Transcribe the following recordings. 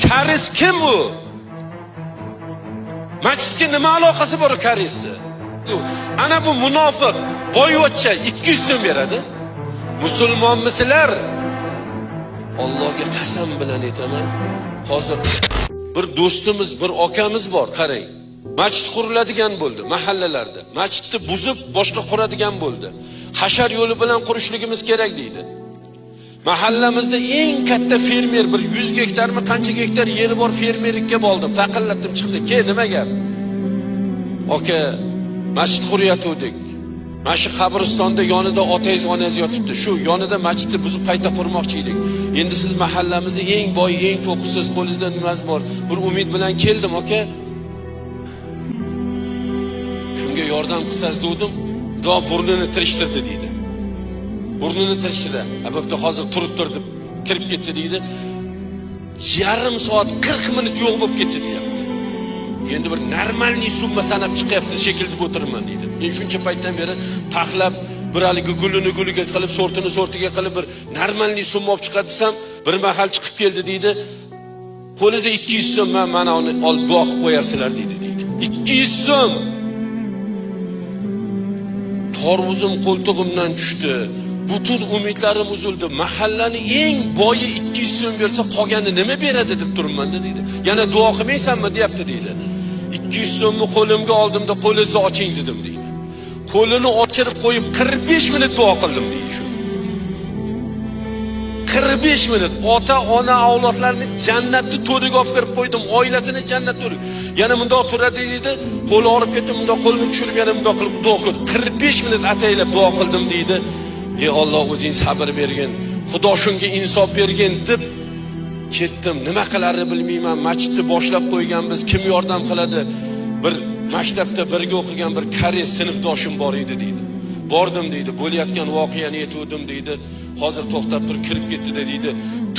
Karis kim bu? Masjidga nima aloqasi bor karisni? Ana bu munofiq boyvachcha 200 so'm beradi. Musulmonmisizlar? Allohga qasam bilan aytaman. Hozir bir do'stimiz, bir akamiz bor, qarang. Masjid quriladigan bo'ldi mahallalarda. Masjidni buzib boshqa quradigan bo'ldi. Hashar yo'li bilan qurishligimiz kerak deydi. Mahallamizda eng katta fermer bir 100 gektarmi qancha gektar yeri bor fermerlikka bo'ldim. Taqillatdim chiqdi. Nima gap? Aka, masjid quryatuvdik. Mana shu qabristonda yonida otangiz, onangiz yotibdi. Shu yonida masjidni buzib qayta qurmoqchi edik. Endi siz mahallamizning eng boy, eng to'qisiz, qo'lingizda nimasi bor? Bir umid bilan keldim, aka. Shunga yordam qilsangiz dedim. Xudo burnini tirishtirdi deydi. Burnini tirishtirdi. Albatta hozir turib turdi, kirib ketdi deydi. Yarim soat 40 minut yo'q bo'lib ketdi deyapti. Endi bir normalniy summa sanab chiqyapti shekilli deb o'tirman deydi. Men shuncha paytdan beri taxlab bir haligi gulini guliga qilib, sortini sortiga qilib bir normalniy summa olib chiqadi desam, bir mahal chiqib keldi deydi. Qo'lida 200 so'm mana uni olib duo qilib qo'yarsizlar deydi. 200 so'm. Torvuzim qo'ltig'imdan tushdi. Butun umidlarim uzildi. Mahallaning eng boyi 200 so'm bersa qolgani nima beradi deb turibman deydi. Yana duo qilmaysanmi deyapti deydi. 200 so'mni qo'limga oldimda qo'lingizni oching dedim deydi. Qo'lini ochirib qo'yib 45 minut duo qildim deydi shu. 45 minut ota, ona, avlodlarni jannatni to'riga olib berib qo'ydim, oilasini jannat to'riga. Yana bundoq turadi deydi. Qo'li orib ketib, bundoq qo'lni tushirib yana bundoq qilib duo qildim. 45 minut ataylab duo qildim deydi. Ey Alloh, o'zing sabr bergin. Xudo shunga insof bergin deb ketdim. Nima qilarini bilmayman. Masjidni boshlab qo'yganmiz. Kim yordam qiladi? Bir maktabda birga o'qigan bir koreys sinfdoshim bor edi deydi. Bordim deydi. Bo'layotgan voqeani aytdim deydi. Hozir to'xtab turib kirib ketdi deydi.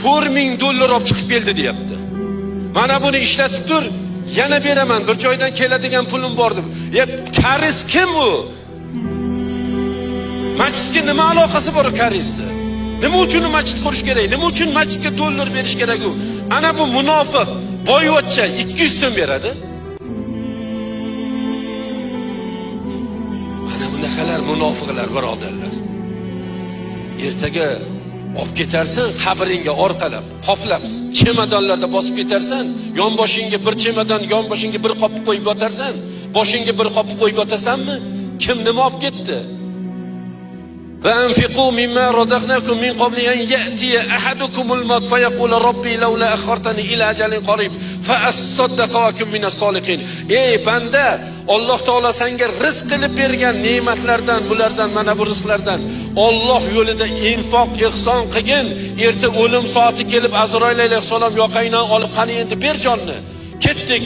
$4000 olib chiqib keldi deyapti. Mana buni ishlatib tur, yana beraman. Bir joydan keladigan pulim bor deb. Koreys kim bu? Masjidga nima aloqasi bor karisni? Nima uchun masjid qurish kerak? Nima uchun masjidga dollar berish kerak u? Ana bu munofiq boyvachcha 200 so'm beradi. Mana bunaqalar munofiqlar birodarlar. Ertaga olib ketarsan, qabringga orqalab, qoplab, chemadonlarda bosib ketarsan, yonboshingga bir chemadon, yonboshingga bir qop qo'yib yotarsan, boshingga bir qop qo'yib yotasanmi? Kim nima olib ketdi? وأنفقوا مما رزقناكم من قبل أن يأتي أحدكم الموت فيقول ربي لولا أخرتني إلى أجل قريب فأصدق وأكن من الصالحين. Ey banda, Alloh taolo senga rizq qilib bergan ne'matlardan, bulardan, mana bu rizqlardan Alloh yo'lida infoq, ihson qilgin. Erta o'lim soati kelib Azroil alayhisalom yoqangdan olib qani endi ber jonni. Ketdik.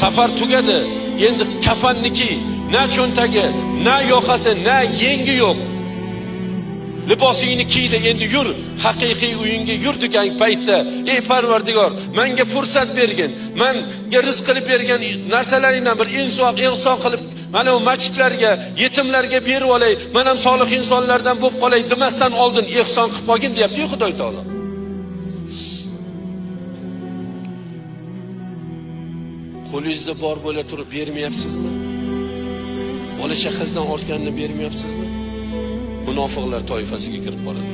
Safar tugadi. Endi kafanniki, na cho'ntagi, na yoqasi, na yengi yo'q. Libosingni kiydi, endi yur, haqiqiy uyingga yur degan paytda, ey Parvardigor, menga fursat bergin. Menga rizq qilib bergan narsalaringdan bir insoq, ihson qilib, mana bu masjidlarga, yetimlarga berib olay, men ham solih insonlardan bo'lib qolay demasdan oldin ihson qilib qolgin deyapti Xudo taolo. Qo'lingizda bor bo'la turib bermayapsizmi? Bola chaqasidan ortganini bermayapsizmi? Munofiqlar toifasiga kirib qoladi.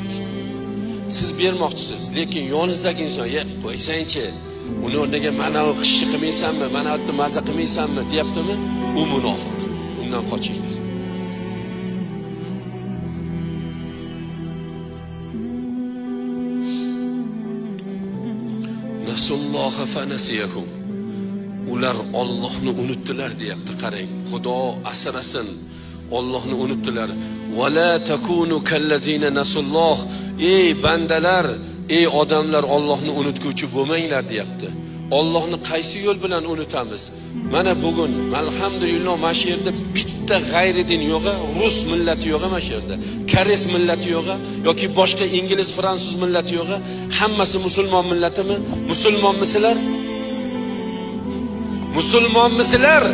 Siz bermoqchisiz, lekin yoningizdagi inson, qo'ysangchi, uni o'rniga mana bu qishchi qilmaysanmi, mana bu maza qilmaysanmi deyaptimi? U munofiq. Undan qochinglar. Nasulloha fanasiyahum. Ular Allohni unutdilar deyapti. Qarang, Xudo asrasin. Allohni unutdilar. Va la takunu kallazina nasulloh. Ey bandalar, ey odamlar, Allohni unutguvchi bo'lmanglar deyapti. Allohni qaysi yo'l bilan unutamiz? Mana bugun alhamdulillah mana shu yerda bitta g'ayri din yo'q, rus millati yo'q mana shu yerda. Koreys millati yo'q yoki boshqa ingliz, fransuz millati yo'q. Hammasi musulmon millatimi? Musulmonmisizlar? Musulmonmisizlar?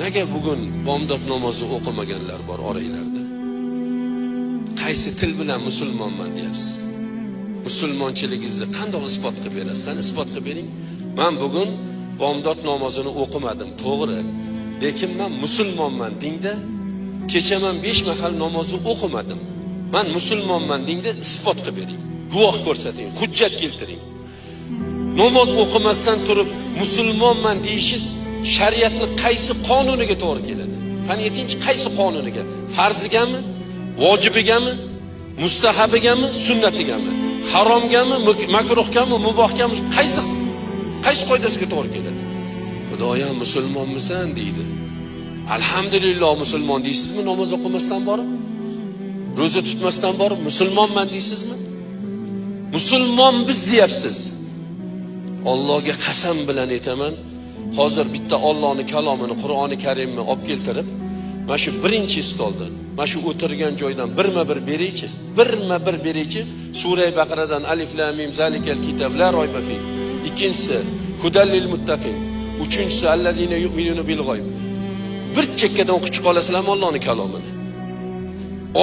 Nega bugun bomdod namozi o'qimaganlar bor oranglarda? Qaysi til bilan musulmonman deyapsiz? musulmonchiligingizni qanday isbot qilib berasiz? Qani isbot qilib bering. Men bugun bomdod namozini o'qimadim, to'g'ri. Lekin men musulmonman dingda, kecha men 5 mahal namozni o'qimadim. Men musulmonman dingda isbot qilib bering. Guvoh ko'rsating, hujjat keltiring. Namoz o'qimasdan turib musulmonman deyishingiz shariatning qaysi qonuniga to'g'ri keladi? Qani aytingchi, qaysi qonuniga? Farzigami, vojibigami, mustahabigami, sunnatigami, haromgami, makruhgami, mubohgami, qaysi qoidasiga to'g'ri keladi? Xudoyam musulmonmisan deydi. Alhamdulillah musulmon deysizmi namoz o'qimasdan borib? Ro'za tutmasdan borib musulmonman deysizmi? Musulmon biz deyapsiz. Allohga qasam bilan aytaman, hozir bitta Allohning kalomini, Qur'oni Karimni olib keltirib, mana shu birinchi stoldan, mana shu o'tirgan joydan birma-bir beraychi. Birma-bir beraychi. Sura Baqaradan Alif Lam Mim zalikal kitab la royba fi. Ikkinchisi hudal lil muttaqin. Uchinchisi allazina yu'minuna bil g'oyb. Bir chekkadan o'qib chiqa olasizlarmi Allohning kalomini?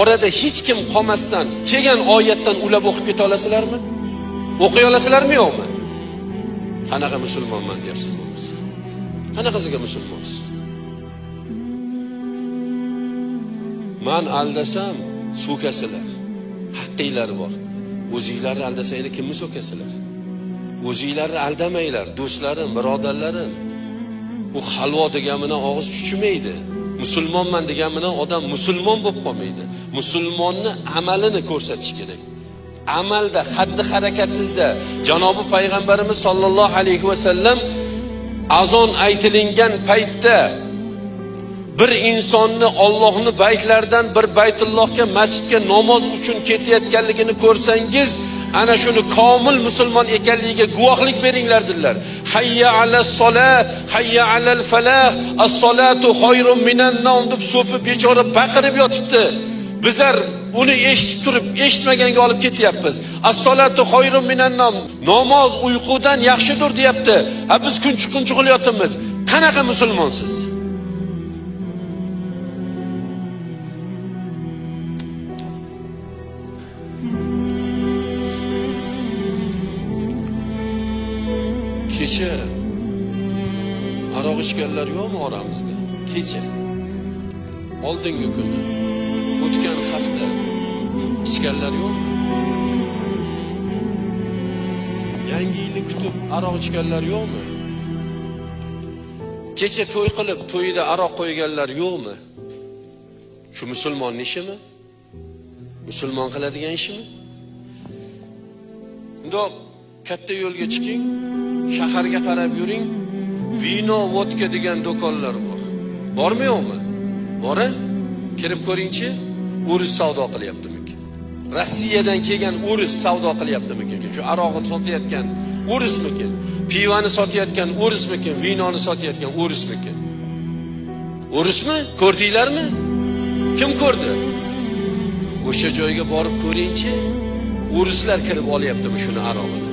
Orada hech kim qolmasdan kelgan oyatdan ulab o'qib keta olasizlarmi? O'qiy olasizlarmi yo'qmi? Qanaqa musulmonman deyapsiz siz? Qanaqasiga musulmonsiz? Men aldasam so'kasizlar. Haqqinglar bor. O'zinglarni aldasanglar kimni so'kasizlar? O'zinglarni aldamanglar, do'stlarim, birodarlarim. Bu halvo degan bilan og'iz chuchimaydi. Musulmonman degan bilan odam musulmon bo'lib qolmaydi. Musulmonni amalini ko'rsatish kerak. Amalda, xatti harakatingizda Janobi payg'ambarimiz sollallohu alayhi va sallam azon aytilingan paytda bir insonni Allohning baytlaridan bir Baytullohga, masjidga namoz uchun ketayotganligini ko'rsangiz, ana shuni komil musulmon ekanligiga guvohlik beringlar dedilar. Hayya alas solah, hayya alal falah, as-solatu xoyrun minan nom deb so'pi bechora baqirib yotibdi. Bizlar uni eshitib turib, eshitmaganga olib ketyapmiz. As-solatu xoyrun minan nom. Namoz uyqudan yaxshidir deyapti. Ha biz kunchiq-kunchiq qilyapmiz. Qanaqa musulmonsiz? Kecha aroq ichganlar yo'qmi oramizda? Kecha. Oldingi kuni, o'tgan hafta ichganlar yo'qmi? Yangi yilni kutib aroq ichganlar yo'qmi? Kecha to'y qilib, to'yida aroq qo'yganlar yo'qmi? Shu musulmonning ishimi? Musulmon qiladigan ishimi? Unda katta yo'lga chiqing. Shaharga qarab yuring. Vino, vodka degan do'konlar bor. Bormi yo'qmi? Bor-a? Kirib ko'ringchi, o'ris savdo qilyaptimikin? Rossiyadan kelgan o'ris savdo qilyaptimikin? Shu aroqni sotayotgan o'rismikin? Pivani sotayotgan o'rismikin? Vinoni sotayotgan o'rismikin? O'rismi? Ko'rdinglarmi? Kim ko'rdi? O'sha joyga borib ko'ringchi, o'rislar kirib olyaptimi shuni arog'ini?